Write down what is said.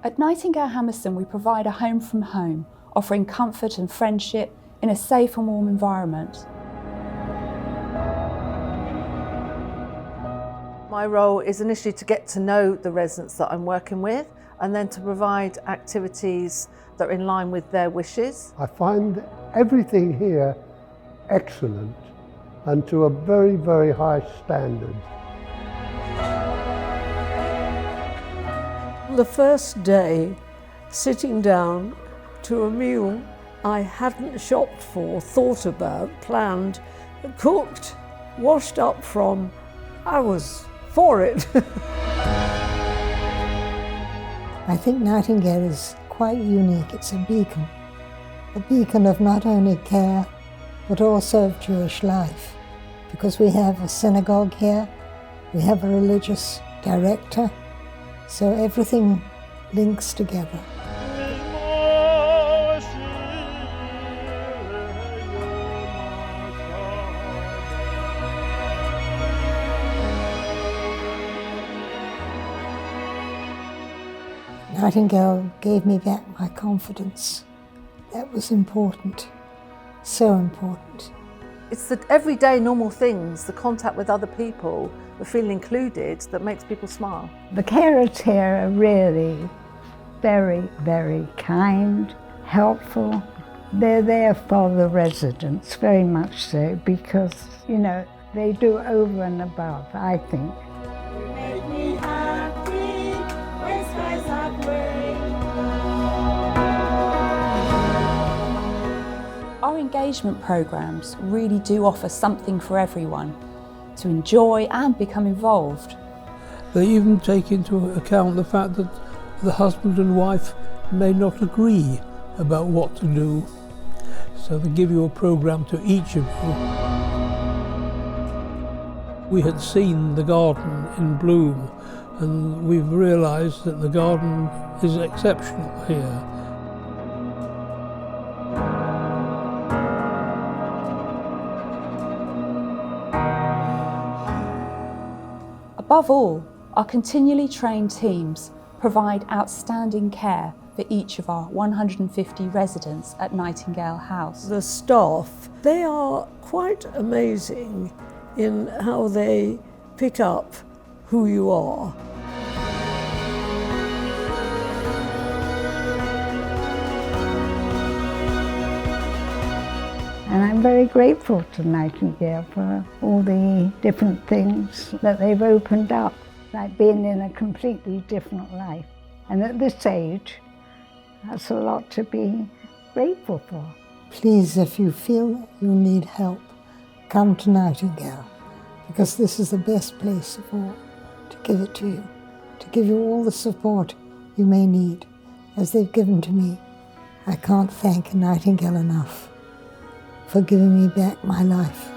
At Nightingale Hammerston, we provide a home from home, offering comfort and friendship in a safe and warm environment. My role is initially to get to know the residents that I'm working with, and then to provide activities that are in line with their wishes. I find everything here excellent and to a very, very high standard. The first day, sitting down to a meal I hadn't shopped for, thought about, planned, cooked, washed up from, I was for it. I think Nightingale is quite unique. It's a beacon of not only care, but also of Jewish life, because we have a synagogue here, we have a religious director, so everything links together. Nightingale gave me back my confidence. That was important, so important. It's the everyday normal things, the contact with other people, the feeling included, that makes people smile. The carers here are really very, very kind, helpful. They're there for the residents, very much so, because, you know, they do over and above, I think. Make me happy when skies are grey. Our engagement programmes really do offer something for everyone to enjoy and become involved. They even take into account the fact that the husband and wife may not agree about what to do. So they give you a programme to each of you. We had seen the garden in bloom, and we've realised that the garden is exceptional here. Above all, our continually trained teams provide outstanding care for each of our 150 residents at Nightingale House. The staff, they are quite amazing in how they pick up who you are. And I'm very grateful to Nightingale for all the different things that they've opened up, like being in a completely different life. And at this age, that's a lot to be grateful for. Please, if you feel that you need help, come to Nightingale, because this is the best place of all to give it to you, to give you all the support you may need, as they've given to me. I can't thank Nightingale enough for giving me back my life.